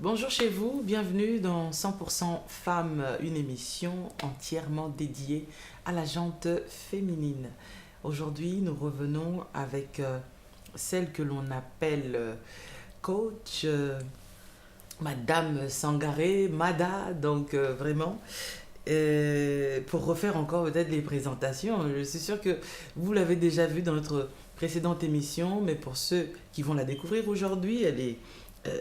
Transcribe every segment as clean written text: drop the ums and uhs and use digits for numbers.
Bonjour chez vous, bienvenue dans 100% Femmes, une émission entièrement dédiée à la jante féminine. Aujourd'hui, nous revenons avec celle que l'on appelle coach, Madame Sangaré, Mada, donc vraiment, pour refaire encore peut-être les présentations. Je suis sûre que vous l'avez déjà vu dans notre précédente émission, mais pour ceux qui vont la découvrir aujourd'hui, elle est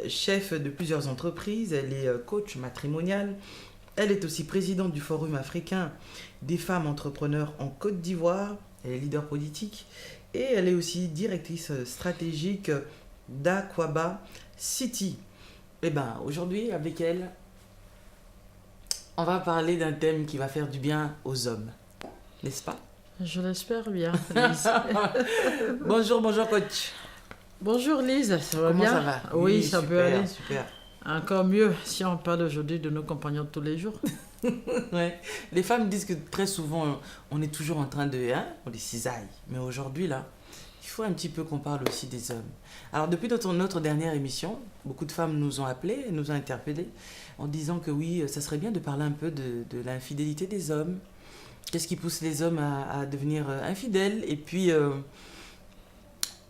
chef de plusieurs entreprises, elle est coach matrimonial, elle est aussi présidente du Forum africain des femmes entrepreneurs en Côte d'Ivoire, elle est leader politique et elle est aussi directrice stratégique d'Aqaba City. Et bien aujourd'hui avec elle, on va parler d'un thème qui va faire du bien aux hommes, n'est-ce pas? Je l'espère bien, Lise. Bonjour coach. Bonjour Lise, ça va Comment bien? ça va? Oui, ça super, peut aller. Super. Encore mieux si on parle aujourd'hui de nos compagnons de tous les jours. Ouais. Les femmes disent que très souvent, on est toujours en train de... on les cisaille. Mais aujourd'hui, là, il faut un petit peu qu'on parle aussi des hommes. Alors, depuis notre dernière émission, beaucoup de femmes nous ont appelés, nous ont interpellés, en disant que oui, ça serait bien de parler un peu de l'infidélité des hommes. Qu'est-ce qui pousse les hommes à devenir infidèles? Et puis...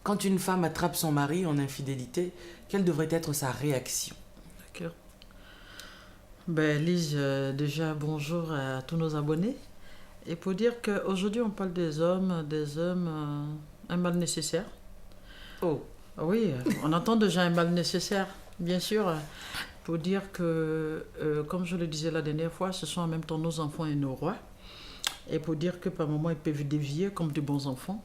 quand une femme attrape son mari en infidélité, quelle devrait être sa réaction? D'accord. Lise, déjà bonjour à tous nos abonnés. Et pour dire qu'aujourd'hui on parle des hommes, un mal nécessaire. Oh. Oui, on entend déjà un mal nécessaire, bien sûr. Pour dire que, comme je le disais la dernière fois, ce sont en même temps nos enfants et nos rois. Et pour dire que par moments ils peuvent dévier comme de bons enfants.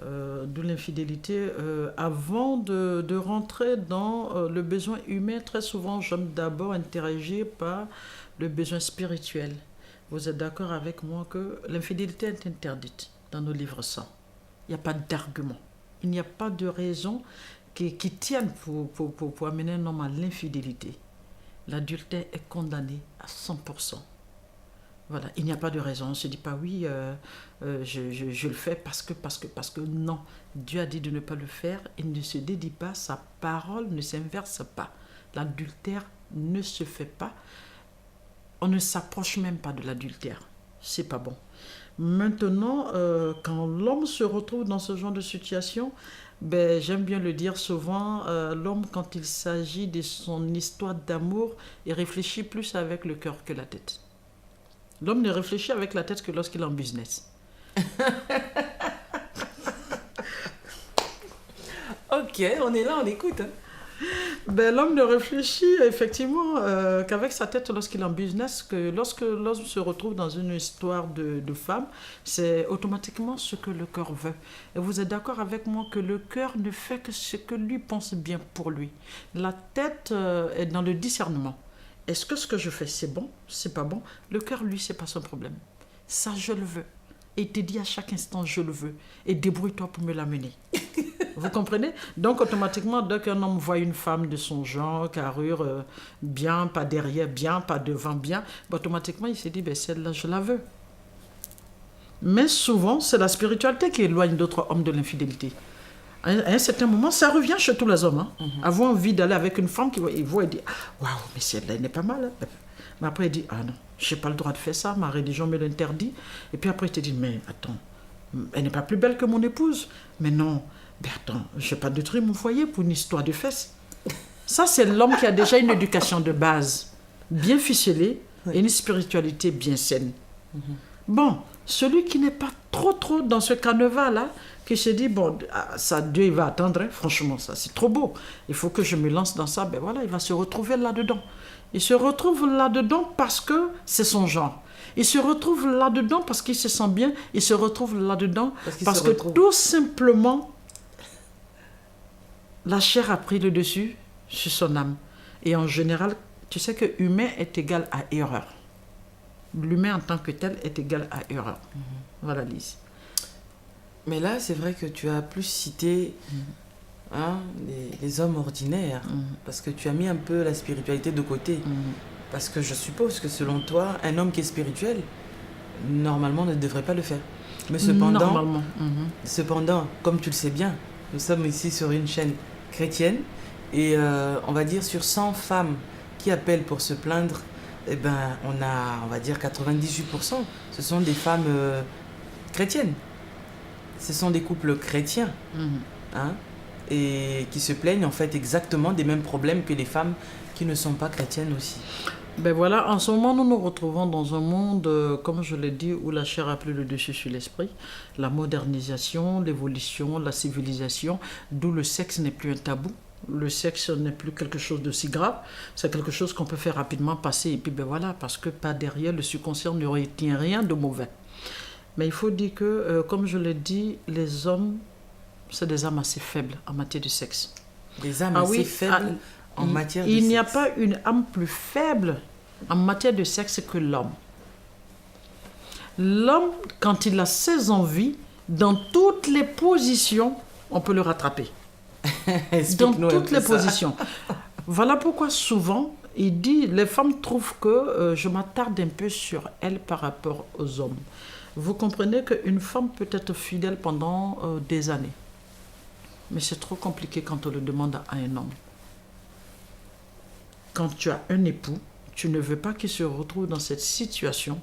De l'infidélité, avant de rentrer dans le besoin humain, très souvent j'aime d'abord interagir par le besoin spirituel. Vous êtes d'accord avec moi que l'infidélité est interdite dans nos livres saints. Il n'y a pas d'argument, il n'y a pas de raison qui tienne pour amener un homme à l'infidélité. L'adultère est condamné à 100%. Voilà, il n'y a pas de raison. On ne se dit pas oui, je le fais parce que non. Dieu a dit de ne pas le faire. Il ne se dédie pas, sa parole ne s'inverse pas. L'adultère ne se fait pas. On ne s'approche même pas de l'adultère. C'est pas bon. Maintenant, quand l'homme se retrouve dans ce genre de situation, j'aime bien le dire souvent, l'homme, quand il s'agit de son histoire d'amour, il réfléchit plus avec le cœur que la tête. L'homme ne réfléchit avec la tête que lorsqu'il est en business. Ok, on est là, on écoute. L'homme ne réfléchit effectivement qu'avec sa tête lorsqu'il est en business, que lorsque l'homme se retrouve dans une histoire de femme, c'est automatiquement ce que le cœur veut. Et vous êtes d'accord avec moi que le cœur ne fait que ce que lui pense bien pour lui. La tête est dans le discernement. Est-ce que ce que je fais, c'est bon, c'est pas bon? Le cœur, lui, c'est pas son problème. Ça, je le veux. Et il te dit à chaque instant, je le veux. Et débrouille-toi pour me l'amener. Vous comprenez? Donc, automatiquement, dès qu'un homme voit une femme de son genre, carrure, bien, pas derrière, bien, pas devant, bien, automatiquement, il se dit, celle-là, je la veux. Mais souvent, c'est la spiritualité qui éloigne d'autres hommes de l'infidélité. À un certain moment, ça revient chez tous les hommes. Avoir envie d'aller avec une femme qui voit et dit « Waouh, mais celle-là, elle n'est pas mal. Hein. » Mais après, il dit « Ah non, je n'ai pas le droit de faire ça, ma religion me l'interdit. » Et puis après, il te dit « Mais attends, elle n'est pas plus belle que mon épouse. » Mais non, attends, je n'ai pas détruit mon foyer pour une histoire de fesses. Ça, c'est l'homme qui a déjà une éducation de base bien ficelée et une spiritualité bien saine. Bon, celui qui n'est pas trop dans ce carnaval-là, qui se dit, ça, Dieu, il va attendre, hein, franchement, ça, c'est trop beau. Il faut que je me lance dans ça. Voilà, il va se retrouver là-dedans. Il se retrouve là-dedans parce que c'est son genre. Il se retrouve là-dedans parce qu'il se sent bien. Il se retrouve là-dedans parce que tout simplement, la chair a pris le dessus sur son âme. Et en général, tu sais que humain est égal à erreur. L'humain en tant que tel est égal à erreur. Voilà, Lise. Mais là, c'est vrai que tu as plus cité les hommes ordinaires, parce que tu as mis un peu la spiritualité de côté. Parce que je suppose que selon toi, un homme qui est spirituel, normalement, ne devrait pas le faire. Mais cependant, comme tu le sais bien, nous sommes ici sur une chaîne chrétienne Et on va dire sur 100 femmes qui appellent pour se plaindre, eh ben, on va dire 98%, ce sont des femmes chrétiennes. Ce sont des couples chrétiens, hein, et qui se plaignent en fait exactement des mêmes problèmes que les femmes qui ne sont pas chrétiennes aussi. Ben voilà, en ce moment, nous nous retrouvons dans un monde, comme je l'ai dit, où la chair a pris le dessus sur l'esprit, la modernisation, l'évolution, la civilisation, d'où le sexe n'est plus un tabou. Le sexe n'est plus quelque chose de si grave, c'est quelque chose qu'on peut faire rapidement passer, et puis ben voilà, parce que pas derrière, le subconscient ne retient rien de mauvais. Mais il faut dire que, comme je l'ai dit, les hommes, c'est des âmes assez faibles en matière de sexe. Des âmes assez faibles en matière de sexe. Il n'y a pas une âme plus faible en matière de sexe que l'homme. L'homme, quand il a ses envies, dans toutes les positions, on peut le rattraper. Dans toutes les positions. Voilà pourquoi souvent, il dit, les femmes trouvent que je m'attarde un peu sur elles par rapport aux hommes. Vous comprenez qu'une femme peut être fidèle pendant des années. Mais c'est trop compliqué quand on le demande à un homme. Quand tu as un époux, tu ne veux pas qu'il se retrouve dans cette situation.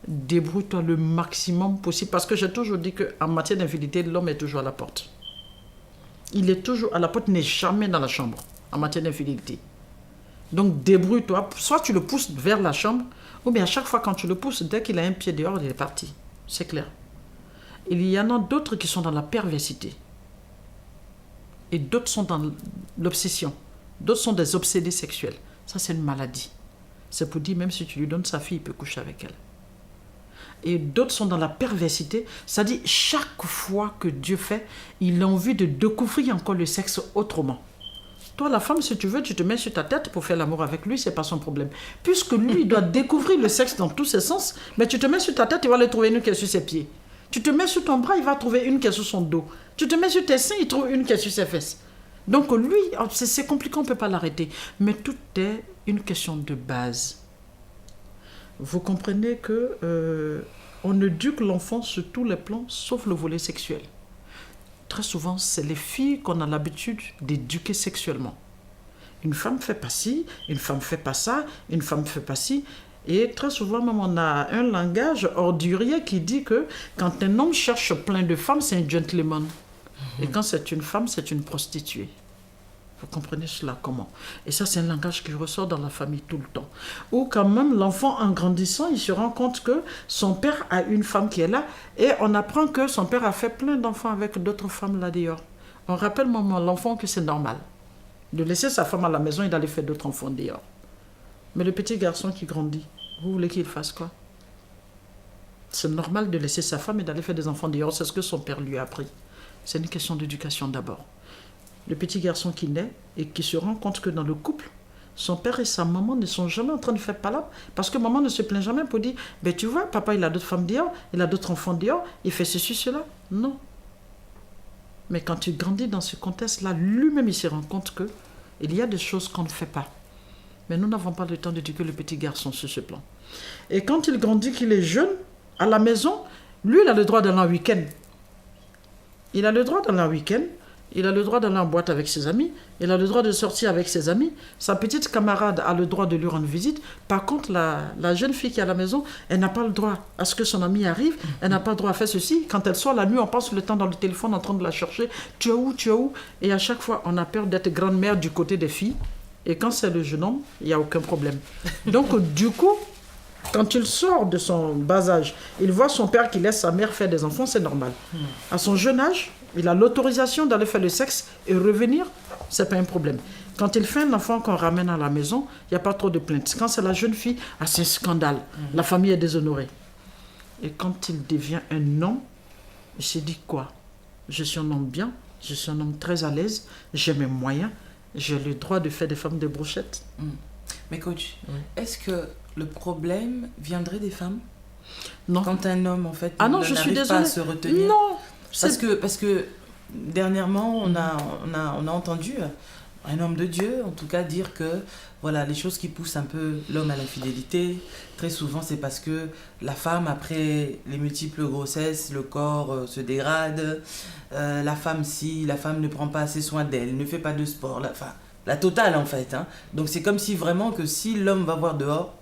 Débrouille-toi le maximum possible. Parce que j'ai toujours dit qu'en matière d'infidélité, l'homme est toujours à la porte. Il est toujours à la porte, n'est jamais dans la chambre en matière d'infidélité. Donc débrouille-toi. Soit tu le pousses vers la chambre, ou bien à chaque fois quand tu le pousses, dès qu'il a un pied dehors, il est parti. C'est clair. Il y en a d'autres qui sont dans la perversité. Et d'autres sont dans l'obsession. D'autres sont des obsédés sexuels. Ça, c'est une maladie. C'est pour dire, même si tu lui donnes sa fille, il peut coucher avec elle. Et d'autres sont dans la perversité. C'est-à-dire, chaque fois que Dieu fait, il a envie de découvrir encore le sexe autrement. Toi, la femme, si tu veux, tu te mets sur ta tête pour faire l'amour avec lui, c'est pas son problème. Puisque lui, il doit découvrir le sexe dans tous ses sens, mais tu te mets sur ta tête, il va aller trouver une qui est sur ses pieds. Tu te mets sur ton bras, il va trouver une qui est sur son dos. Tu te mets sur tes seins, il trouve une qui est sur ses fesses. Donc lui, c'est compliqué, on ne peut pas l'arrêter. Mais tout est une question de base. Vous comprenez que on éduque l'enfant sur tous les plans, sauf le volet sexuel. Très souvent, c'est les filles qu'on a l'habitude d'éduquer sexuellement. Une femme fait pas ci, une femme fait pas ça, une femme fait pas ci. Et très souvent, même, on a un langage ordurier qui dit que quand un homme cherche plein de femmes, c'est un gentleman. Et quand c'est une femme, c'est une prostituée. Vous comprenez cela comment? Et ça, c'est un langage qui ressort dans la famille tout le temps. Ou quand même, l'enfant, en grandissant, il se rend compte que son père a une femme qui est là et on apprend que son père a fait plein d'enfants avec d'autres femmes là dehors. On rappelle l'enfant que c'est normal de laisser sa femme à la maison et d'aller faire d'autres enfants dehors. Mais le petit garçon qui grandit, vous voulez qu'il fasse quoi? C'est normal de laisser sa femme et d'aller faire des enfants dehors. C'est ce que son père lui a appris. C'est une question d'éducation d'abord. Le petit garçon qui naît et qui se rend compte que dans le couple, son père et sa maman ne sont jamais en train de faire palabre parce que maman ne se plaint jamais pour dire « Ben tu vois, papa il a d'autres femmes dehors, il a d'autres enfants dehors, il fait ceci, cela. » Non. Mais quand tu grandis dans ce contexte-là, lui-même il se rend compte qu'il y a des choses qu'on ne fait pas. Mais nous n'avons pas le temps d'éduquer le petit garçon sur ce plan. Et quand il grandit, qu'il est jeune, à la maison, lui il a le droit d'aller en week-end. Il a le droit d'aller en week-end, il a le droit d'aller en boîte avec ses amis, il a le droit de sortir avec ses amis, sa petite camarade a le droit de lui rendre visite. Par contre, la jeune fille qui est à la maison, elle n'a pas le droit à ce que son ami arrive, elle n'a pas le droit à faire ceci. Quand elle sort la nuit, on passe le temps dans le téléphone en train de la chercher. Tu es où, tu es où? Et à chaque fois, on a peur d'être grand-mère du côté des filles. Et quand c'est le jeune homme, il n'y a aucun problème. Donc, du coup, quand il sort de son bas âge, il voit son père qui laisse sa mère faire des enfants, c'est normal. À son jeune âge, il a l'autorisation d'aller faire le sexe et revenir, c'est pas un problème. Quand il fait un enfant qu'on ramène à la maison, il n'y a pas trop de plaintes. Quand c'est la jeune fille, c'est un scandale. La famille est déshonorée. Et quand il devient un homme, il se dit quoi? Je suis un homme bien, je suis un homme très à l'aise, j'ai mes moyens, j'ai le droit de faire des femmes de brochettes. Mais coach, est-ce que le problème viendrait des femmes? Non. Quand un homme, en fait, n'arrive pas à se retenir? Non. Parce que dernièrement, on a entendu un homme de Dieu, en tout cas dire que voilà, les choses qui poussent un peu l'homme à l'infidélité, très souvent c'est parce que la femme, après les multiples grossesses, le corps se dégrade, la femme si, la femme ne prend pas assez soin d'elle, ne fait pas de sport, enfin la totale en fait. Hein. Donc c'est comme si vraiment que si l'homme va voir dehors,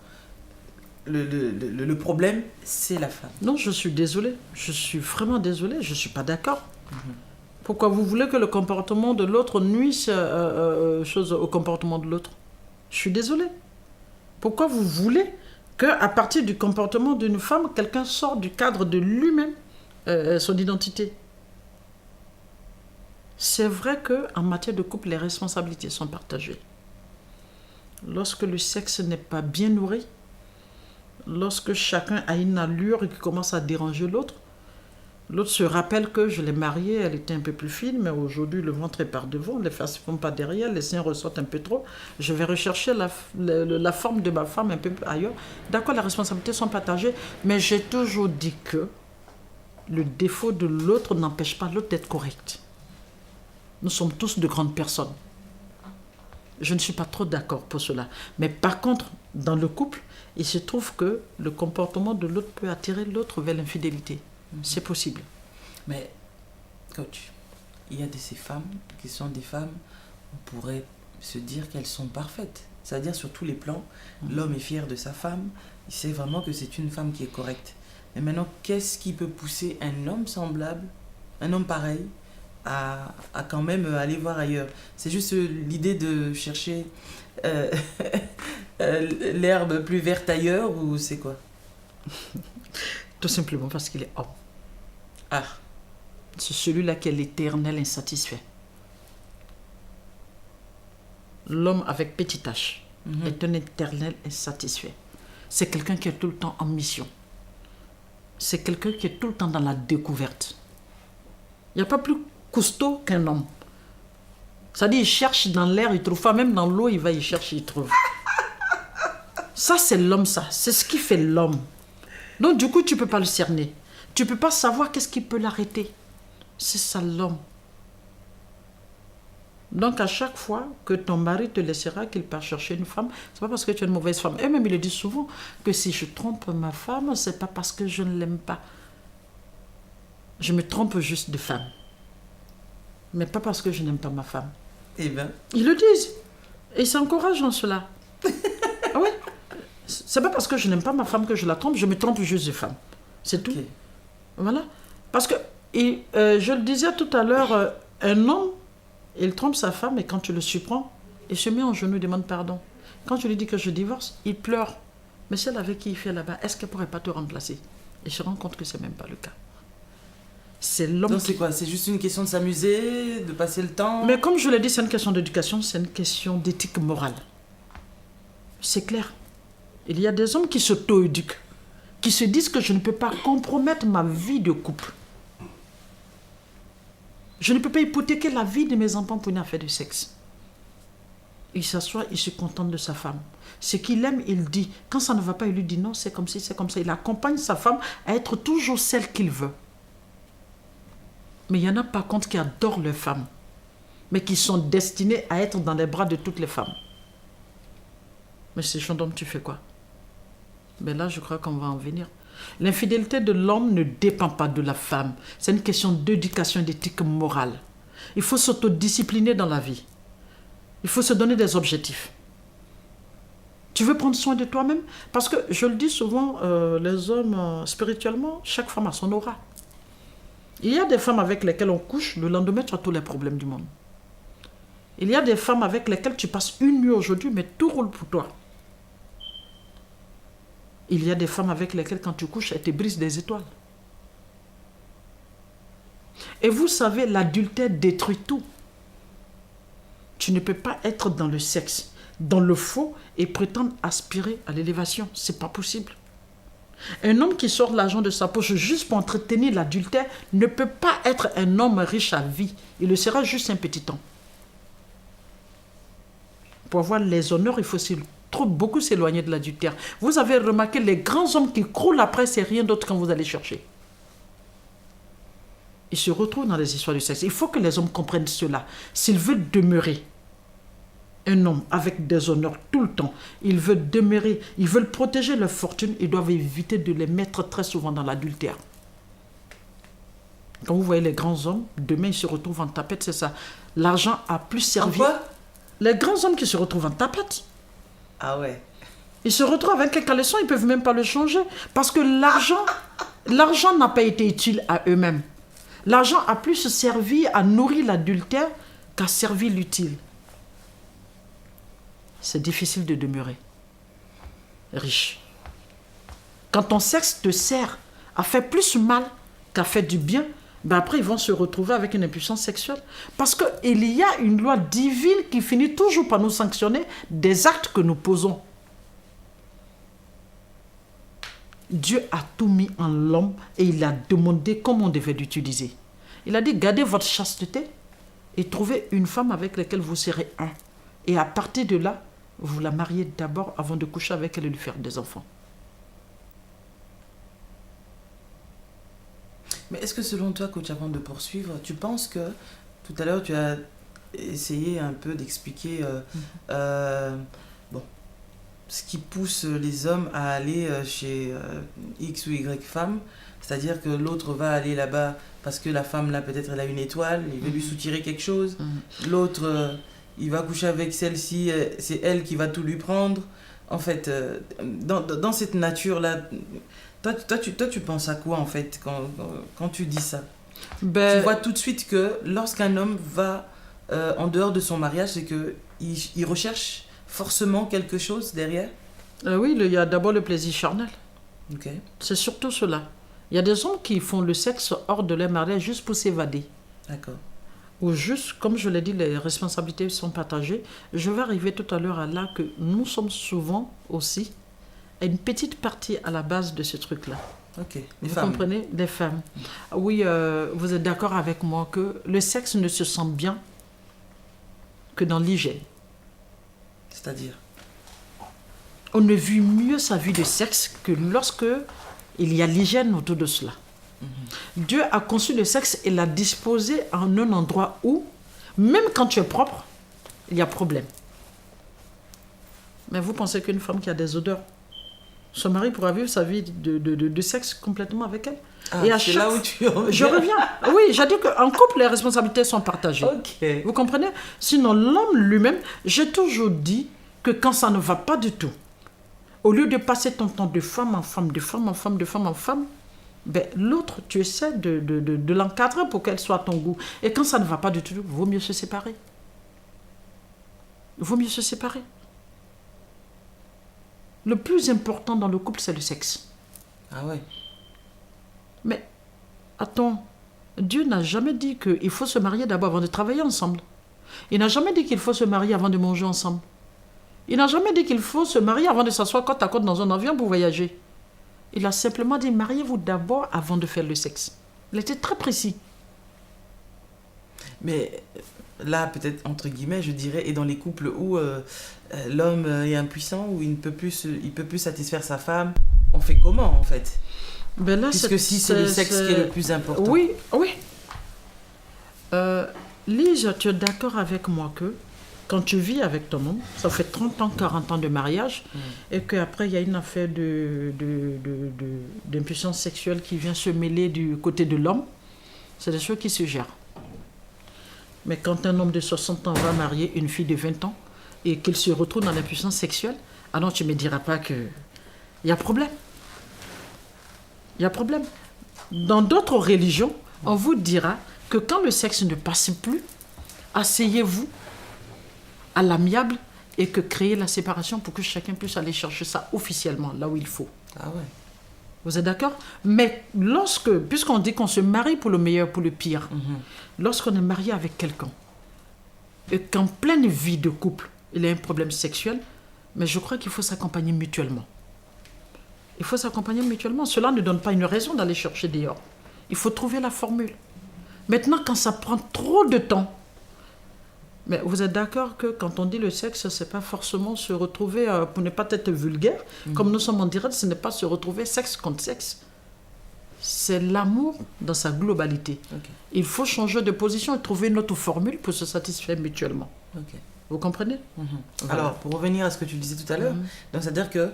le problème c'est la femme. Non, je suis désolée. Je suis vraiment désolée. Je ne suis pas d'accord. Pourquoi vous voulez que le comportement de l'autre nuise au comportement de l'autre? Je suis désolée. Pourquoi vous voulez qu'à partir du comportement d'une femme, quelqu'un sorte du cadre de lui-même, son identité? C'est vrai qu'en matière de couple, les responsabilités sont partagées. Lorsque le sexe n'est pas bien nourri, lorsque chacun a une allure qui commence à déranger l'autre, l'autre se rappelle que je l'ai mariée, elle était un peu plus fine, mais aujourd'hui le ventre est par devant, les fesses ne font pas derrière, les seins ressortent un peu trop. Je vais rechercher la forme de ma femme un peu ailleurs. D'accord, les responsabilités sont partagées, mais j'ai toujours dit que le défaut de l'autre n'empêche pas l'autre d'être correct. Nous sommes tous de grandes personnes. Je ne suis pas trop d'accord pour cela. Mais par contre, dans le couple, il se trouve que le comportement de l'autre peut attirer l'autre vers l'infidélité. C'est possible. Mais, coach, il y a de ces femmes qui sont des femmes, on pourrait se dire qu'elles sont parfaites. C'est-à-dire sur tous les plans, l'homme est fier de sa femme, il sait vraiment que c'est une femme qui est correcte. Mais maintenant, qu'est-ce qui peut pousser un homme semblable, un homme pareil, à quand même aller voir ailleurs? C'est juste l'idée de chercher l'herbe plus verte ailleurs, ou c'est quoi? Tout simplement parce qu'il est homme. Ah. C'est celui-là qui est l'éternel insatisfait. L'homme avec petit h est un éternel insatisfait. C'est quelqu'un qui est tout le temps en mission. C'est quelqu'un qui est tout le temps dans la découverte. Il n'y a pas plus costaud qu'un homme. C'est-à-dire, il cherche dans l'air, il trouve pas. Même dans l'eau, il va y chercher, il trouve. Ça, c'est l'homme, ça. C'est ce qui fait l'homme. Donc, du coup, tu ne peux pas le cerner. Tu ne peux pas savoir qu'est-ce qui peut l'arrêter. C'est ça, l'homme. Donc, à chaque fois que ton mari te laissera qu'il part chercher une femme, c'est pas parce que tu es une mauvaise femme. Eux-mêmes, ils le disent souvent, que si je trompe ma femme, c'est pas parce que je ne l'aime pas. Je me trompe juste de femme. Mais pas parce que je n'aime pas ma femme. Eh bien. Ils le disent. Et ils s'encouragent en cela. Ah ouais. C'est pas parce que je n'aime pas ma femme que je la trompe, je me trompe juste de femme. C'est tout. Voilà. Parce que, je le disais tout à l'heure, un homme, il trompe sa femme et quand tu le surprends, il se met en genoux et demande pardon. Quand tu lui dis que je divorce, il pleure. Mais celle avec qui il fait là-bas, est-ce qu'elle ne pourrait pas te remplacer? Et je me rends compte que ce n'est même pas le cas. C'est l'homme. Donc c'est quoi? C'est juste une question de s'amuser, de passer le temps? Mais comme je l'ai dit, c'est une question d'éducation, c'est une question d'éthique morale. C'est clair. Il y a des hommes qui s'auto-éduquent, qui se disent que je ne peux pas compromettre ma vie de couple. Je ne peux pas hypothéquer la vie de mes enfants pour une affaire de sexe. Il s'assoit, il se contente de sa femme. Ce qu'il aime, il dit. Quand ça ne va pas, il lui dit non, c'est comme ci, c'est comme ça. Il accompagne sa femme à être toujours celle qu'il veut. Mais il y en a par contre qui adorent leurs femmes, mais qui sont destinés à être dans les bras de toutes les femmes. Mais ces gens d'hommes, tu fais quoi? Mais là, je crois qu'on va en venir. L'infidélité de l'homme ne dépend pas de la femme. C'est une question d'éducation et d'éthique morale. Il faut s'autodiscipliner dans la vie. Il faut se donner des objectifs. Tu veux prendre soin de toi-même? Parce que, je le dis souvent, les hommes, spirituellement, chaque femme a son aura. Il y a des femmes avec lesquelles on couche, le lendemain, tu as tous les problèmes du monde. Il y a des femmes avec lesquelles tu passes une nuit aujourd'hui, mais tout roule pour toi. Il y a des femmes avec lesquelles, quand tu couches, elles te brisent des étoiles. Et vous savez, l'adultère détruit tout. Tu ne peux pas être dans le sexe, dans le faux, et prétendre aspirer à l'élévation. C'est pas possible. Un homme qui sort l'argent de sa poche juste pour entretenir l'adultère ne peut pas être un homme riche à vie. Il le sera juste un petit temps. Pour avoir les honneurs, il faut beaucoup s'éloigner de l'adultère. Vous avez remarqué, les grands hommes qui croulent après, c'est rien d'autre quand vous allez chercher. Ils se retrouvent dans les histoires du sexe. Il faut que les hommes comprennent cela. S'ils veulent demeurer, un homme avec des honneurs tout le temps, ils veulent demeurer, ils veulent protéger leur fortune, ils doivent éviter de les mettre très souvent dans l'adultère. Quand vous voyez les grands hommes, demain ils se retrouvent en tapette, c'est ça. L'argent a plus servi. En quoi? Les grands hommes qui se retrouvent en tapette. Ah ouais. Ils se retrouvent avec les caleçons, ils ne peuvent même pas le changer. Parce que l'argent n'a pas été utile à eux-mêmes. L'argent a plus servi à nourrir l'adultère qu'à servir l'utile. C'est difficile de demeurer riche. Quand ton sexe te sert à faire plus mal qu'à faire du bien, ben après ils vont se retrouver avec une impuissance sexuelle. Parce qu'il y a une loi divine qui finit toujours par nous sanctionner des actes que nous posons. Dieu a tout mis en l'homme et il a demandé comment on devait l'utiliser. Il a dit, gardez votre chasteté et trouvez une femme avec laquelle vous serez un. Et à partir de là, vous la mariez d'abord avant de coucher avec elle et lui faire des enfants. Mais est-ce que selon toi, coach, avant de poursuivre, tu penses que, tout à l'heure, tu as essayé un peu d'expliquer bon, ce qui pousse les hommes à aller chez X ou Y femme, c'est-à-dire que l'autre va aller là-bas parce que la femme, là, peut-être, elle a une étoile, il veut lui soutirer quelque chose. L'autre, il va coucher avec celle-ci, c'est elle qui va tout lui prendre. En fait, dans cette nature-là, toi, tu penses à quoi, en fait, quand tu dis ça? Tu vois tout de suite que lorsqu'un homme va en dehors de son mariage, c'est qu'il recherche forcément quelque chose derrière? Oui, il y a d'abord le plaisir charnel. Okay. C'est surtout cela. Il y a des hommes qui font le sexe hors de leur mariage juste pour s'évader. D'accord. Ou juste, comme je l'ai dit, les responsabilités sont partagées. Je vais arriver tout à l'heure à là que nous sommes souvent aussi une petite partie à la base de ce truc-là. Ok. Vous comprenez? Les femmes. Oui, vous êtes d'accord avec moi que le sexe ne se sent bien que dans l'hygiène. C'est-à-dire? On ne vit mieux sa vie de sexe que lorsque il y a l'hygiène autour de cela. Dieu a conçu le sexe et l'a disposé en un endroit où, même quand tu es propre, il y a problème. Mais vous pensez qu'une femme qui a des odeurs, son mari pourra vivre sa vie de sexe complètement avec elle? Ah, et à c'est chaque... là où tu reviens. Je reviens. Oui, j'ai dit qu'en couple, les responsabilités sont partagées. Ok. Vous comprenez? Sinon, l'homme lui-même, j'ai toujours dit que quand ça ne va pas du tout, au lieu de passer ton temps de femme en femme, de femme en femme, de femme en femme, ben, l'autre, tu essaies de l'encadrer pour qu'elle soit à ton goût. Et quand ça ne va pas du tout, il vaut mieux se séparer. Il vaut mieux se séparer. Le plus important dans le couple, c'est le sexe. Ah ouais. Mais, attends, Dieu n'a jamais dit qu'il faut se marier d'abord avant de travailler ensemble. Il n'a jamais dit qu'il faut se marier avant de manger ensemble. Il n'a jamais dit qu'il faut se marier avant de s'asseoir côte à côte dans un avion pour voyager. Il a simplement dit, mariez-vous d'abord avant de faire le sexe. Il était très précis. Mais là, peut-être, entre guillemets, je dirais, et dans les couples où l'homme est impuissant, où il peut plus satisfaire sa femme, on fait comment, en fait? Ben là, puisque si c'est le sexe qui est le plus important. Oui, oui. Lise, tu es d'accord avec moi que quand tu vis avec ton homme, ça fait 30 ans, 40 ans de mariage, et qu'après, il y a une affaire d'impuissance sexuelle qui vient se mêler du côté de l'homme, c'est des choses qui se gèrent. Mais quand un homme de 60 ans va marier une fille de 20 ans et qu'il se retrouve dans l'impuissance sexuelle, ah non, tu ne me diras pas qu'il y a problème. Il y a problème. Dans d'autres religions, on vous dira que quand le sexe ne passe plus, asseyez-vous à l'amiable et que créez la séparation pour que chacun puisse aller chercher ça officiellement, là où il faut. Ah ouais. Vous êtes d'accord? Mais puisqu'on dit qu'on se marie pour le meilleur, pour le pire, lorsqu'on est marié avec quelqu'un et qu'en pleine vie de couple, il y a un problème sexuel, mais je crois qu'il faut s'accompagner mutuellement. Il faut s'accompagner mutuellement. Cela ne donne pas une raison d'aller chercher dehors. Il faut trouver la formule. Maintenant, quand ça prend trop de temps, mais vous êtes d'accord que quand on dit le sexe, ce n'est pas forcément se retrouver, pour ne pas être vulgaire, comme nous sommes en direct, ce n'est pas se retrouver sexe contre sexe. C'est l'amour dans sa globalité. Okay. Il faut changer de position et trouver une autre formule pour se satisfaire mutuellement. Okay. Vous comprenez? Voilà. Alors, pour revenir à ce que tu disais tout à l'heure, donc c'est-à-dire que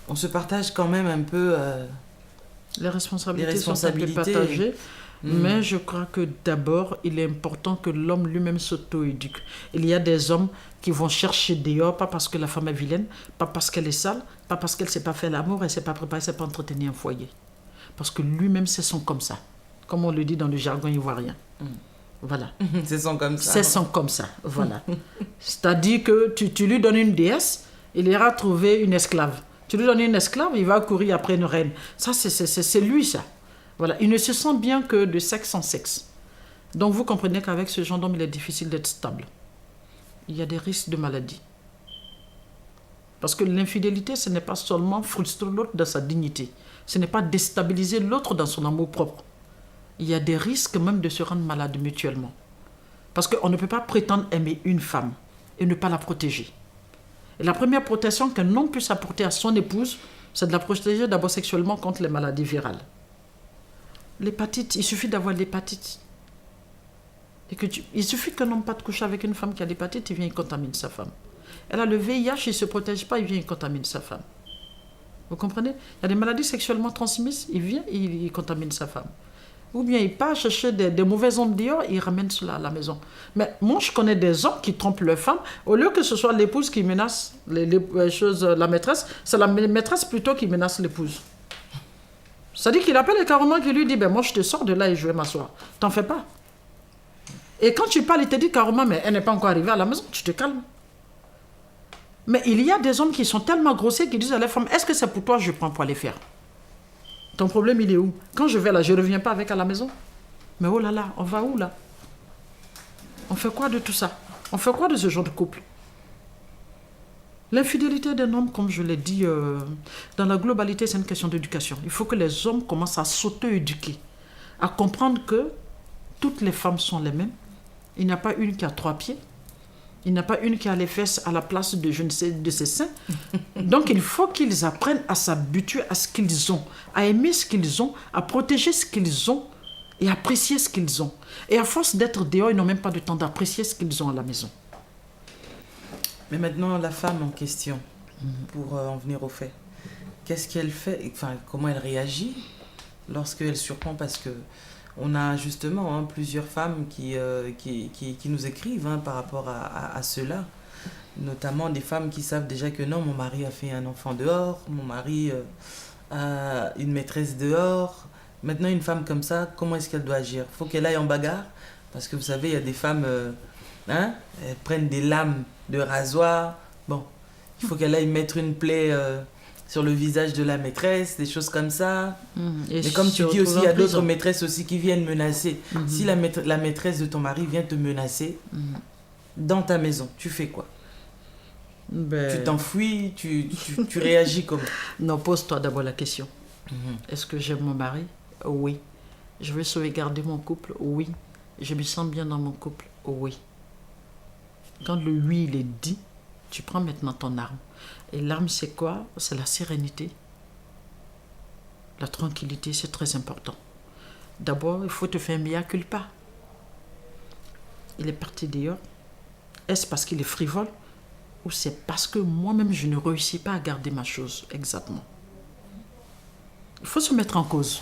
on se partage quand même un peu... les responsabilités sont un peu partagées, mais je crois que d'abord, il est important que l'homme lui-même s'auto-éduque. Il y a des hommes qui vont chercher dehors, pas parce que la femme est vilaine, pas parce qu'elle est sale, pas parce qu'elle ne sait pas faire l'amour, elle ne sait pas préparer, elle ne sait pas entretenir un foyer. Parce que lui-même, c'est son comme ça. Comme on le dit dans le jargon ivoirien. Voilà. C'est son comme ça. C'est son comme ça, voilà. C'est-à-dire que tu lui donnes une déesse, il ira trouver une esclave. Tu lui donnes une esclave, il va courir après une reine. Ça, c'est lui, ça. Voilà. Il ne se sent bien que de sexe en sexe. Donc, vous comprenez qu'avec ce genre d'homme, il est difficile d'être stable. Il y a des risques de maladie. Parce que l'infidélité, ce n'est pas seulement frustrer l'autre dans sa dignité. Ce n'est pas déstabiliser l'autre dans son amour propre. Il y a des risques même de se rendre malade mutuellement. Parce qu'on ne peut pas prétendre aimer une femme et ne pas la protéger. Et la première protection qu'un homme puisse apporter à son épouse, c'est de la protéger d'abord sexuellement contre les maladies virales. L'hépatite, il suffit d'avoir l'hépatite. Il suffit qu'un homme pas de coucher avec une femme qui a l'hépatite, il vient, il contamine sa femme. Elle a le VIH, il ne se protège pas, il vient, il contamine sa femme. Vous comprenez? Il y a des maladies sexuellement transmises, il vient, il contamine sa femme. Ou bien il part chercher des mauvais hommes dehors, il ramène cela à la maison. Mais moi, je connais des hommes qui trompent leur femme, au lieu que ce soit l'épouse qui menace la maîtresse, c'est la maîtresse plutôt qui menace l'épouse. C'est-à-dire qu'il appelle carrément, qui lui dit, moi je te sors de là et je vais m'asseoir. T'en fais pas. Et quand tu parles, il te dit carrément, mais elle n'est pas encore arrivée à la maison, tu te calmes. Mais il y a des hommes qui sont tellement grossiers qui disent à la femme, est-ce que c'est pour toi que je prends pour aller faire? Ton problème, il est où? Quand je vais là, je ne reviens pas avec à la maison. Mais oh là là, on va où là? On fait quoi de tout ça? On fait quoi de ce genre de couple? L'infidélité d'un homme, comme je l'ai dit, dans la globalité, c'est une question d'éducation. Il faut que les hommes commencent à s'auto-éduquer, à comprendre que toutes les femmes sont les mêmes. Il n'y a pas une qui a 3 pieds. Il n'y a pas une qui a les fesses à la place de je ne sais de ses seins. Donc il faut qu'ils apprennent à s'habituer à ce qu'ils ont, à aimer ce qu'ils ont, à protéger ce qu'ils ont et à apprécier ce qu'ils ont. Et à force d'être dehors, ils n'ont même pas de temps d'apprécier ce qu'ils ont à la maison. Mais maintenant, la femme en question, pour en venir au fait, qu'est-ce qu'elle fait? Enfin, comment elle réagit lorsqu'elle surprend? Parce que on a justement plusieurs femmes qui nous écrivent par rapport à cela. Notamment des femmes qui savent déjà que non, mon mari a fait un enfant dehors, mon mari a une maîtresse dehors. Maintenant, une femme comme ça, comment est-ce qu'elle doit agir? Il faut qu'elle aille en bagarre. Parce que vous savez, il y a des femmes, elles prennent des lames de rasoir. Bon, il faut qu'elle aille mettre une plaie... sur le visage de la maîtresse, des choses comme ça. Et comme tu dis aussi, il y a d'autres maîtresses aussi qui viennent menacer. Si la maîtresse de ton mari vient te menacer dans ta maison, tu fais quoi? Tu t'enfuis, tu réagis comment? Non, pose-toi d'abord la question. Est-ce que j'aime mon mari? Oui. Je veux sauvegarder mon couple? Oui. Je me sens bien dans mon couple? Oui. Quand le oui, il est dit, tu prends maintenant ton arme. Et l'arme, c'est quoi? C'est la sérénité. La tranquillité, c'est très important. D'abord, il faut te faire un mea culpa. Il est parti dehors. Est-ce parce qu'il est frivole? Ou c'est parce que moi-même, je ne réussis pas à garder ma chose exactement? Il faut se mettre en cause.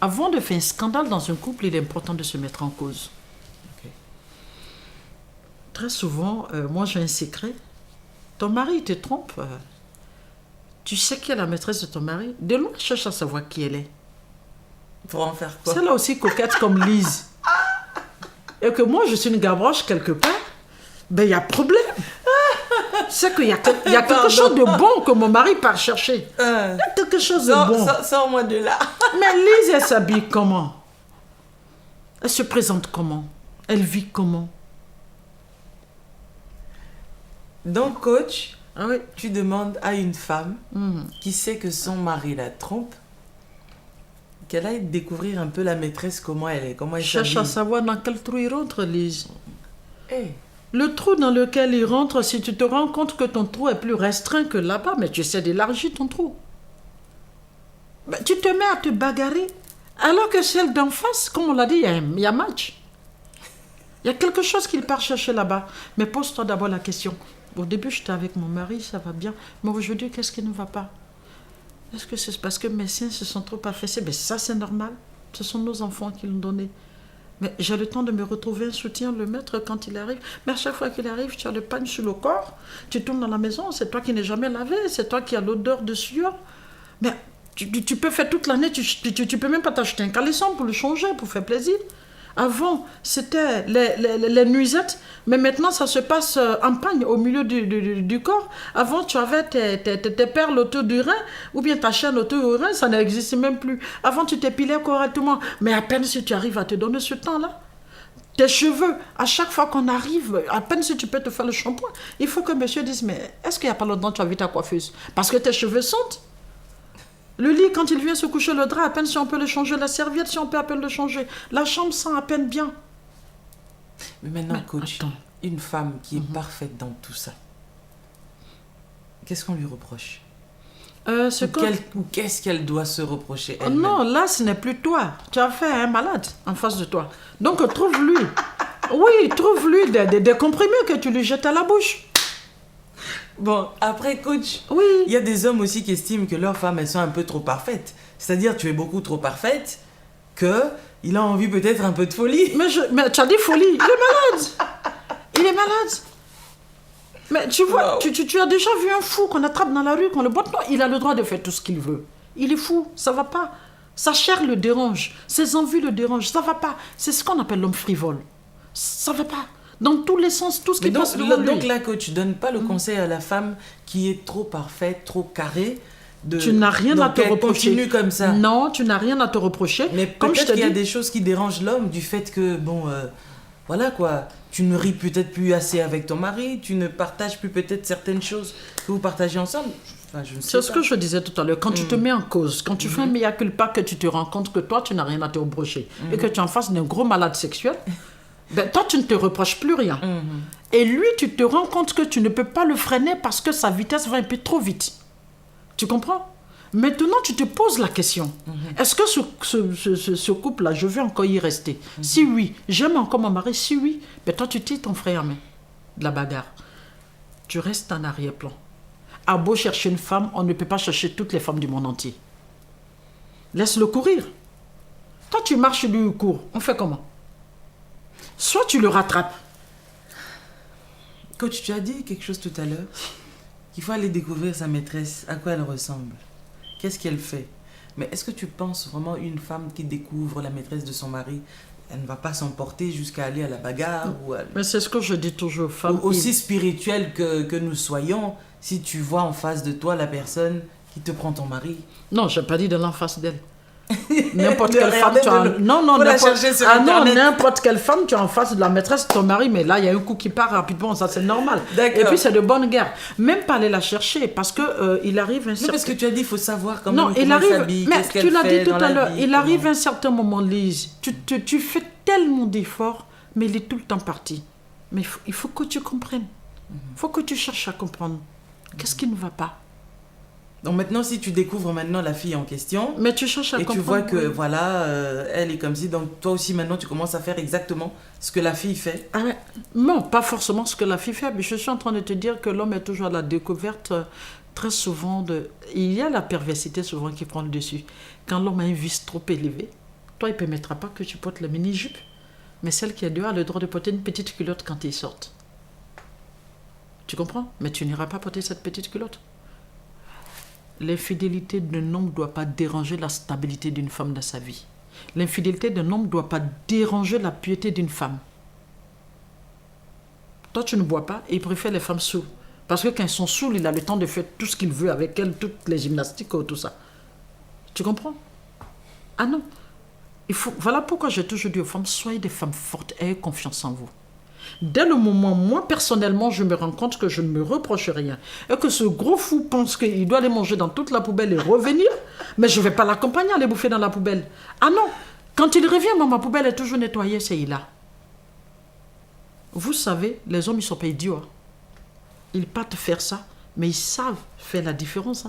Avant de faire un scandale dans un couple, il est important de se mettre en cause. Très souvent, moi j'ai un secret. Ton mari te trompe. Tu sais qui est la maîtresse de ton mari? De loin, cherche à savoir qui elle est. Pour en faire quoi? Celle-là aussi coquette comme Lise. Et que moi, je suis une gavroche quelque part. Ben, il y a problème. C'est qu'il y a quelque chose de bon que mon mari part chercher. Il y a quelque chose de bon. Sors-moi de là. Mais Lise, elle s'habille comment? Elle se présente comment? Elle vit comment? Donc, coach, oui. Tu demandes à une femme qui sait que son mari la trompe, qu'elle aille découvrir un peu la maîtresse, comment elle est, comment elle cherche à savoir dans quel trou il rentre, Lise. Hey. Le trou dans lequel il rentre, si tu te rends compte que ton trou est plus restreint que là-bas, mais tu essaies d'élargir ton trou. Ben, tu te mets à te bagarrer, alors que celle d'en face, comme on l'a dit, il y a match. Il y a quelque chose qu'il part chercher là-bas. Mais pose-toi d'abord la question. Au début, j'étais avec mon mari, ça va bien. Mais aujourd'hui, qu'est-ce qui ne va pas? Est-ce que c'est parce que mes seins se sont trop affaissés? Mais ça, c'est normal. Ce sont nos enfants qui l'ont donné. Mais j'ai le temps de me retrouver un soutien, le mettre quand il arrive. Mais à chaque fois qu'il arrive, tu as le pagne sur le corps. Tu tournes dans la maison, c'est toi qui n'es jamais lavé. C'est toi qui as l'odeur de sueur. Mais tu peux faire toute l'année, tu peux même pas t'acheter un caleçon pour le changer, pour faire plaisir. Avant, c'était les nuisettes, mais maintenant, ça se passe en pagne au milieu du corps. Avant, tu avais tes perles autour du rein, ou bien ta chaîne autour du rein, ça n'existe même plus. Avant, tu t'épilais correctement, mais à peine si tu arrives à te donner ce temps-là. Tes cheveux, à chaque fois qu'on arrive, à peine si tu peux te faire le shampoing, il faut que monsieur dise, mais est-ce qu'il n'y a pas longtemps que tu as vu ta coiffeuse? Parce que tes cheveux sentent. Le lit, quand il vient se coucher le drap, à peine si on peut le changer, la serviette, si on peut à peine le changer. La chambre sent à peine bien. Mais maintenant, coach, une femme qui est parfaite dans tout ça, qu'est-ce qu'on lui reproche? Ou qu'est-ce qu'elle doit se reprocher elle-même? Non, là, ce n'est plus toi. Tu as fait un malade en face de toi. Donc, trouve-lui. Oui, trouve-lui des comprimés que tu lui jettes à la bouche. Bon, après, coach, oui. Il y a des hommes aussi qui estiment que leurs femmes, elles sont un peu trop parfaites. C'est-à-dire, tu es beaucoup trop parfaite qu'il a envie peut-être un peu de folie. Mais tu as dit folie. Il est malade. Il est malade. Mais tu vois, wow. tu as déjà vu un fou qu'on attrape dans la rue, qu'on le botte. Non, il a le droit de faire tout ce qu'il veut. Il est fou, ça va pas. Sa chair le dérange, ses envies le dérangent, ça va pas. C'est ce qu'on appelle l'homme frivole. Ça va pas. Dans tous les sens, tout ce qui passe devant lui. Donc là, coach, tu ne donnes pas le conseil à la femme qui est trop parfaite, trop carrée. Tu n'as rien à te reprocher. Continue comme ça. Non, tu n'as rien à te reprocher. Mais peut-être qu'il y a des choses qui dérangent l'homme du fait que, voilà quoi, tu ne ris peut-être plus assez avec ton mari, tu ne partages plus peut-être certaines choses que vous partagez ensemble. Enfin, je ne sais C'est ce que je disais tout à l'heure. Quand tu te mets en cause, quand tu fais un mea culpa, que tu te rends compte que toi, tu n'as rien à te reprocher et que tu es en face d'un gros malade sexuel, ben, toi, tu ne te reproches plus rien. Et lui, tu te rends compte que tu ne peux pas le freiner parce que sa vitesse va un peu trop vite. Tu comprends? Maintenant, tu te poses la question. Est-ce que ce couple-là, je veux encore y rester? Si oui, j'aime encore mon mari. Si oui, ben toi, tu tires ton frère à main de la bagarre. Tu restes en arrière-plan. À beau chercher une femme, on ne peut pas chercher toutes les femmes du monde entier. Laisse-le courir. Toi, tu marches, lui, il court. On fait comment? Soit tu le rattrapes. Coach, tu as dit quelque chose tout à l'heure, qu'il faut aller découvrir sa maîtresse, à quoi elle ressemble, qu'est-ce qu'elle fait. Mais est-ce que tu penses vraiment une femme qui découvre la maîtresse de son mari, elle ne va pas s'emporter jusqu'à aller à la bagarre Mais c'est ce que je dis toujours aux femmes. Aussi spirituelle que nous soyons, si tu vois en face de toi la personne qui te prend ton mari. Non, je n'ai pas dit de l'en face d'elle. N'importe quelle femme tu as... n'importe quelle femme tu as en face de la maîtresse de ton mari, mais là il y a un coup qui part rapidement, ça c'est normal. Et puis c'est de bonne guerre. Même pas aller la chercher parce que il arrive un certain... parce que tu as dit il faut savoir comment il s'habille, mais tu l'as dit tout à l'heure, il arrive un certain moment, Lise, tu fais tellement d'efforts, mais il est tout le temps parti. Mais il faut que tu comprennes. Il faut que tu cherches à comprendre. Qu'est-ce qui ne va pas? Donc maintenant, si tu découvres maintenant la fille en question, mais tu cherches à comprendre, tu vois que voilà, elle est comme si, donc toi aussi maintenant tu commences à faire exactement ce que la fille fait. Ah ouais. Non, pas forcément ce que la fille fait, mais je suis en train de te dire que l'homme est toujours à la découverte très souvent il y a la perversité souvent qui prend le dessus. Quand l'homme a un vice trop élevé, toi il ne permettra pas que tu portes la mini-jupe, mais celle qui est dehors a le droit de porter une petite culotte quand ils sortent. Tu comprends? Mais tu n'iras pas porter cette petite culotte. L'infidélité d'un homme ne doit pas déranger la stabilité d'une femme dans sa vie. L'infidélité d'un homme ne doit pas déranger la piété d'une femme. Toi, tu ne bois pas et il préfère les femmes saoules. Parce que quand ils sont saouls, il a le temps de faire tout ce qu'il veut avec elles, toutes les gymnastiques, tout ça. Tu comprends? Ah non. Voilà pourquoi j'ai toujours dit aux femmes, soyez des femmes fortes, ayez confiance en vous. Dès le moment, moi personnellement, je me rends compte que je ne me reproche rien. Et que ce gros fou pense qu'il doit aller manger dans toute la poubelle et revenir, mais je ne vais pas l'accompagner à aller bouffer dans la poubelle. Ah non, quand il revient, ma poubelle est toujours nettoyée, c'est il a. Vous savez, les hommes, ils ne sont pas idiots. Ils partent faire ça, mais ils savent faire la différence.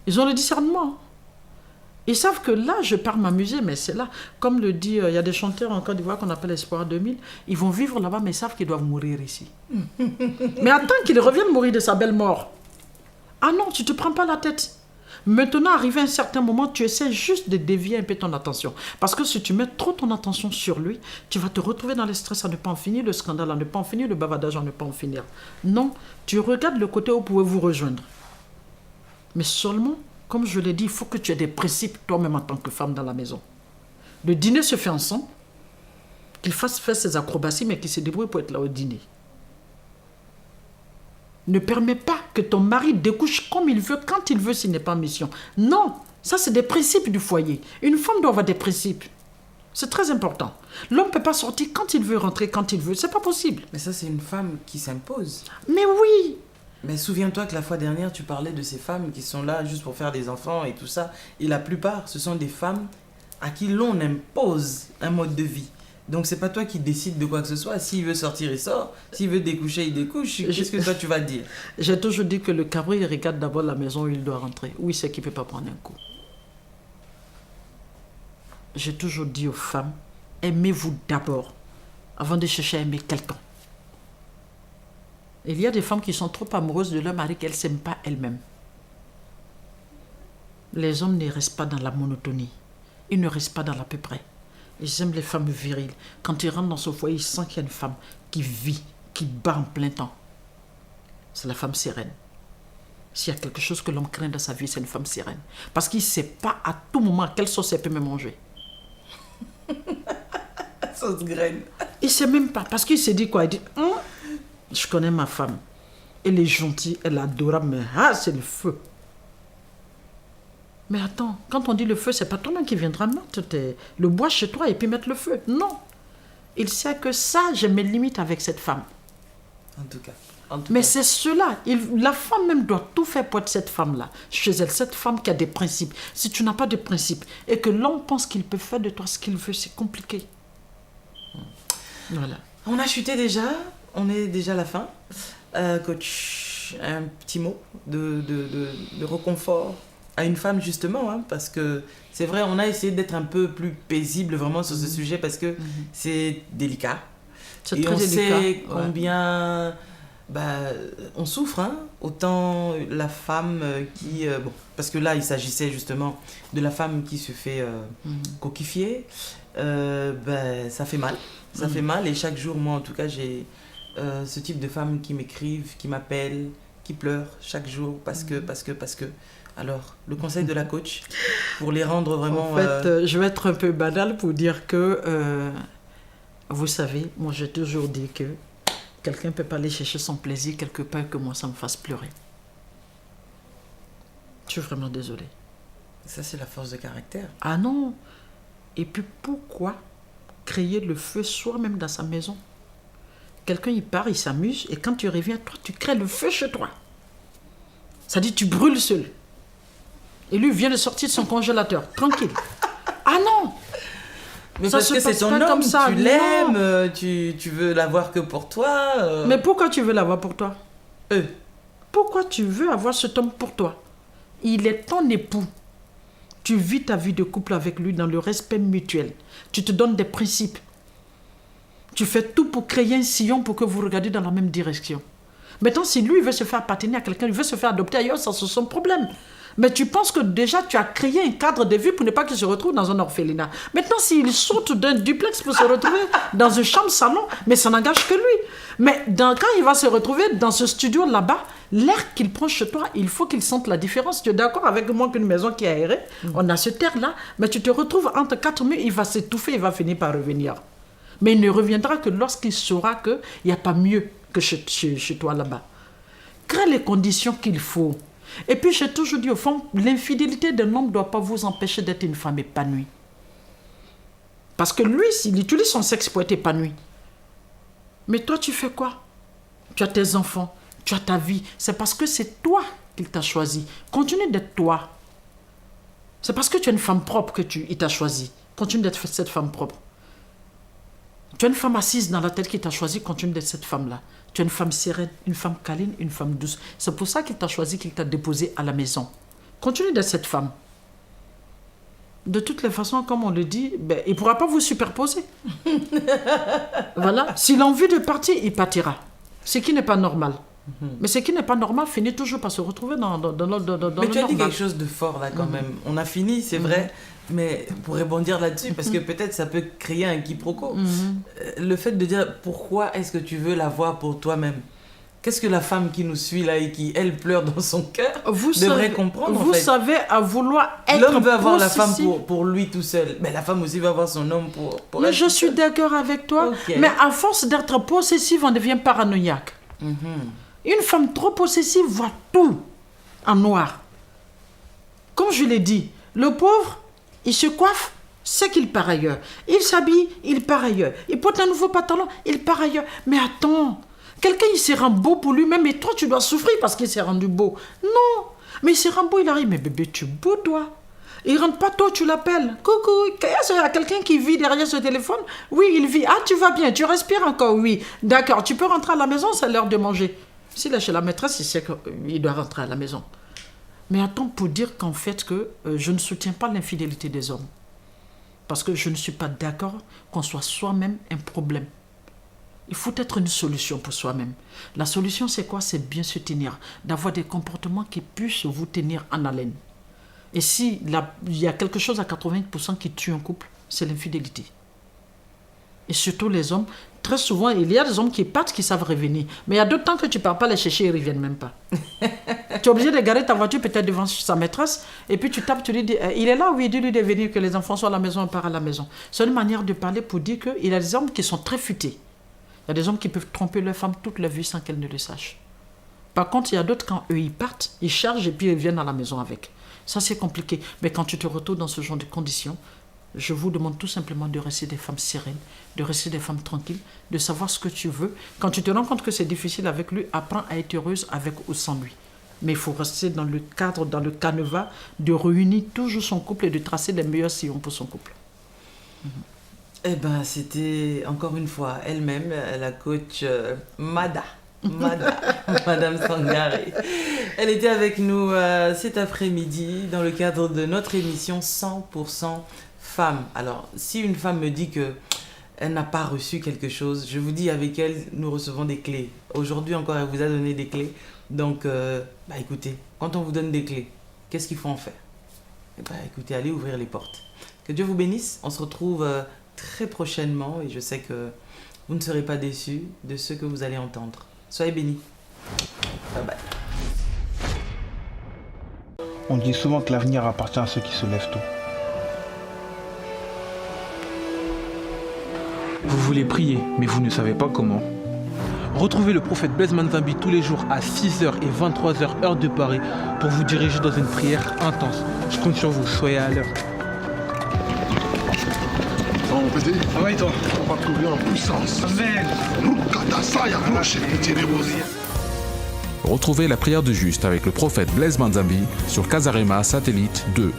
Ils ont le discernement. Ils savent que là, je pars m'amuser, mais c'est là. Comme le dit, il y a des chanteurs en Côte d'Ivoire qu'on appelle Espoir 2000. Ils vont vivre là-bas, mais ils savent qu'ils doivent mourir ici. Mais attends qu'ils reviennent mourir de sa belle mort. Ah non, tu ne te prends pas la tête. Maintenant, arrivé à un certain moment, tu essaies juste de dévier un peu ton attention. Parce que si tu mets trop ton attention sur lui, tu vas te retrouver dans le stress à ne pas en finir, le scandale à ne pas en finir, le bavardage à ne pas en finir. Non, tu regardes le côté où vous pouvez vous rejoindre. Mais seulement, comme je l'ai dit, il faut que tu aies des principes toi-même en tant que femme dans la maison. Le dîner se fait ensemble, qu'il fasse faire ses acrobaties, mais qu'il se débrouille pour être là au dîner. Ne permets pas que ton mari découche comme il veut, quand il veut, s'il n'est pas en mission. Non, ça c'est des principes du foyer. Une femme doit avoir des principes. C'est très important. L'homme ne peut pas sortir quand il veut, rentrer quand il veut. C'est pas possible. Mais ça, c'est une femme qui s'impose. Mais oui. Mais souviens-toi que la fois dernière, tu parlais de ces femmes qui sont là juste pour faire des enfants et tout ça. Et la plupart, ce sont des femmes à qui l'on impose un mode de vie. Donc, c'est pas toi qui décides de quoi que ce soit. S'il veut sortir, il sort. S'il veut découcher, il découche. Qu'est-ce que toi, tu vas dire? J'ai toujours dit que le cabri, il regarde d'abord la maison où il doit rentrer. Où il sait qu'il ne peut pas prendre un coup. J'ai toujours dit aux femmes, aimez-vous d'abord, avant de chercher à aimer quelqu'un. Il y a des femmes qui sont trop amoureuses de leur mari qu'elles ne s'aiment pas elles-mêmes. Les hommes ne restent pas dans la monotonie. Ils ne restent pas dans l'à peu près. Ils aiment les femmes viriles. Quand ils rentrent dans ce foyer, ils sentent qu'il y a une femme qui vit, qui bat en plein temps. C'est la femme sereine. S'il y a quelque chose que l'homme craint dans sa vie, c'est une femme sereine. Parce qu'il ne sait pas à tout moment à quelle sauce elle peut me manger. Sauce graine. Il ne sait même pas. Parce qu'il s'est dit quoi? Il dit, je connais ma femme. Elle est gentille, elle est adorable, mais c'est le feu. Mais attends, quand on dit le feu, c'est pas toi-même qui viendra mettre le bois chez toi et puis mettre le feu. Non. Il sait que ça, j'ai mes limites avec cette femme. En tout cas. Mais c'est cela. La femme même doit tout faire pour être cette femme-là. Chez elle, cette femme qui a des principes. Si tu n'as pas de principes et que l'homme pense qu'il peut faire de toi ce qu'il veut, c'est compliqué. Voilà. On a chuté déjà. On est déjà à la fin. Coach, un petit mot de réconfort à une femme justement, hein, parce que c'est vrai, on a essayé d'être un peu plus paisible vraiment sur ce sujet parce que c'est délicat. C'est et très on délicat. sait combien on souffre, hein, autant la femme qui... parce que là, il s'agissait justement de la femme qui se fait coquifier. Ça fait mal. Ça fait mal et chaque jour, moi en tout cas, j'ai ce type de femmes qui m'écrivent, qui m'appellent, qui pleurent chaque jour parce que... Alors, le conseil de la coach, pour les rendre vraiment... En fait, je vais être un peu banale pour dire que, vous savez, moi j'ai toujours dit que quelqu'un ne peut pas aller chercher son plaisir quelque part que moi ça me fasse pleurer. Je suis vraiment désolée. Ça, c'est la force de caractère. Ah non. Et puis pourquoi créer le feu soi-même dans sa maison? Quelqu'un il part, il s'amuse, et quand tu reviens, toi, tu crées le feu chez toi. Ça dit tu brûles seul. Et lui vient de sortir de son congélateur, tranquille. Ah non! Mais ça parce que c'est ton homme, comme ça. tu l'aimes, tu veux l'avoir que pour toi. Mais pourquoi tu veux l'avoir pour toi? Pourquoi tu veux avoir cet homme pour toi? Il est ton époux. Tu vis ta vie de couple avec lui dans le respect mutuel. Tu te donnes des principes. Tu fais tout pour créer un sillon pour que vous regardiez dans la même direction. Maintenant, si lui veut se faire appartenir à quelqu'un, il veut se faire adopter ailleurs, ça c'est son problème. Mais tu penses que déjà tu as créé un cadre de vie pour ne pas qu'il se retrouve dans un orphelinat. Maintenant, s'il saute d'un duplex pour se retrouver dans une chambre salon, mais ça n'engage que lui. Mais quand il va se retrouver dans ce studio là-bas, l'air qu'il prend chez toi, il faut qu'il sente la différence. Tu es d'accord avec moi qu'une maison qui est aérée, on a ce terre-là, mais tu te retrouves entre quatre murs, il va s'étouffer, il va finir par revenir. Mais il ne reviendra que lorsqu'il saura qu'il n'y a pas mieux que chez toi là-bas. Crée les conditions qu'il faut. Et puis j'ai toujours dit aux femmes, l'infidélité d'un homme ne doit pas vous empêcher d'être une femme épanouie. Parce que lui, il utilise son sexe pour être épanoui. Mais toi, tu fais quoi? Tu as tes enfants, tu as ta vie. C'est parce que c'est toi qu'il t'a choisi. Continue d'être toi. C'est parce que tu es une femme propre qu'il t'a choisi. Continue d'être cette femme propre. Tu es une femme assise dans la tête qui t'a choisi, continue d'être cette femme-là. Tu es une femme sereine, une femme câline, une femme douce. C'est pour ça qu'il t'a choisi, qu'il t'a déposé à la maison. Continue d'être cette femme. De toutes les façons, comme on le dit, ben, il ne pourra pas vous superposer. Voilà. S'il a envie de partir, il partira. Ce qui n'est pas normal. Mais ce qui n'est pas normal finit toujours par se retrouver dans le Mais tu as dit normal. quelque chose de fort là quand même. On a fini, c'est vrai, mais pour rebondir là-dessus, parce que peut-être ça peut créer un quiproquo. Le fait de dire pourquoi est-ce que tu veux l'avoir pour toi-même? Qu'est-ce que la femme qui nous suit là et qui, elle, pleure dans son cœur devrait comprendre Vous en fait. savez, à vouloir être L'homme veut avoir la femme possessif. pour lui tout seul, mais la femme aussi veut avoir son homme pour Mais elle je tout suis seul. d'accord avec toi. Ok. Mais à force d'être possessive, on devient paranoïaque. Une femme trop possessive voit tout en noir. Comme je l'ai dit, le pauvre, il se coiffe, c'est qu'il part ailleurs. Il s'habille, il part ailleurs. Il porte un nouveau pantalon, il part ailleurs. Mais attends, quelqu'un, il s'est rendu beau pour lui-même et toi, tu dois souffrir parce qu'il s'est rendu beau. Non, mais il s'est rendu beau, il arrive. Mais bébé, tu es beau, toi. Il rentre pas tôt, tu l'appelles. Coucou, est-ce qu'il y a quelqu'un qui vit derrière ce téléphone? Oui, il vit. Ah, tu vas bien, tu respires encore? Oui. D'accord, tu peux rentrer à la maison, c'est l'heure de manger. S'il est chez la maîtresse, il sait qu'il doit rentrer à la maison. Mais attends, pour dire qu'en fait, que je ne soutiens pas l'infidélité des hommes. Parce que je ne suis pas d'accord qu'on soit soi-même un problème. Il faut être une solution pour soi-même. La solution, c'est quoi? C'est bien se tenir, d'avoir des comportements qui puissent vous tenir en haleine. Et si il y a quelque chose à 80% qui tue un couple, c'est l'infidélité. Et surtout les hommes, très souvent, il y a des hommes qui partent, qui savent revenir. Mais il y a d'autres temps que tu ne pars pas les chercher, ils ne reviennent même pas. Tu es obligé de garer ta voiture peut-être devant sa maîtresse, et puis tu tapes, tu lui dis, il est là, oui, dis-lui de venir, que les enfants soient à la maison, on part à la maison. C'est une manière de parler pour dire qu'il y a des hommes qui sont très futés. Il y a des hommes qui peuvent tromper leur femme toute leur vie sans qu'elle ne le sache. Par contre, il y a d'autres, quand eux, ils partent, ils chargent et puis ils viennent à la maison avec. Ça, c'est compliqué. Mais quand tu te retrouves dans ce genre de conditions, je vous demande tout simplement de rester des femmes sereines, de rester des femmes tranquilles, de savoir ce que tu veux. Quand tu te rends compte que c'est difficile avec lui, apprends à être heureuse avec ou sans lui. Mais il faut rester dans le cadre, dans le canevas, de réunir toujours son couple et de tracer les meilleurs sillons pour son couple. Eh ben, c'était encore une fois elle-même, la coach Madame Sangaré. Elle était avec nous cet après-midi dans le cadre de notre émission 100% Femmes. Alors, si une femme me dit que elle n'a pas reçu quelque chose, je vous dis, avec elle, nous recevons des clés. Aujourd'hui encore, elle vous a donné des clés. Donc, écoutez, quand on vous donne des clés, qu'est-ce qu'il faut en faire? Eh ben, écoutez, allez ouvrir les portes. Que Dieu vous bénisse. On se retrouve très prochainement et je sais que vous ne serez pas déçus de ce que vous allez entendre. Soyez bénis. Bye bye. On dit souvent que l'avenir appartient à ceux qui se lèvent tôt. Vous voulez prier, mais vous ne savez pas comment. Retrouvez le prophète Blaise Manzambi tous les jours à 6h et 23h heure de Paris pour vous diriger dans une prière intense. Je compte sur vous, soyez à l'heure. Ça va mon petit? Ça va et toi? On va trouver en puissance. Amen. Retrouvez la prière de juste avec le prophète Blaise Manzambi sur Casarema Satellite 2.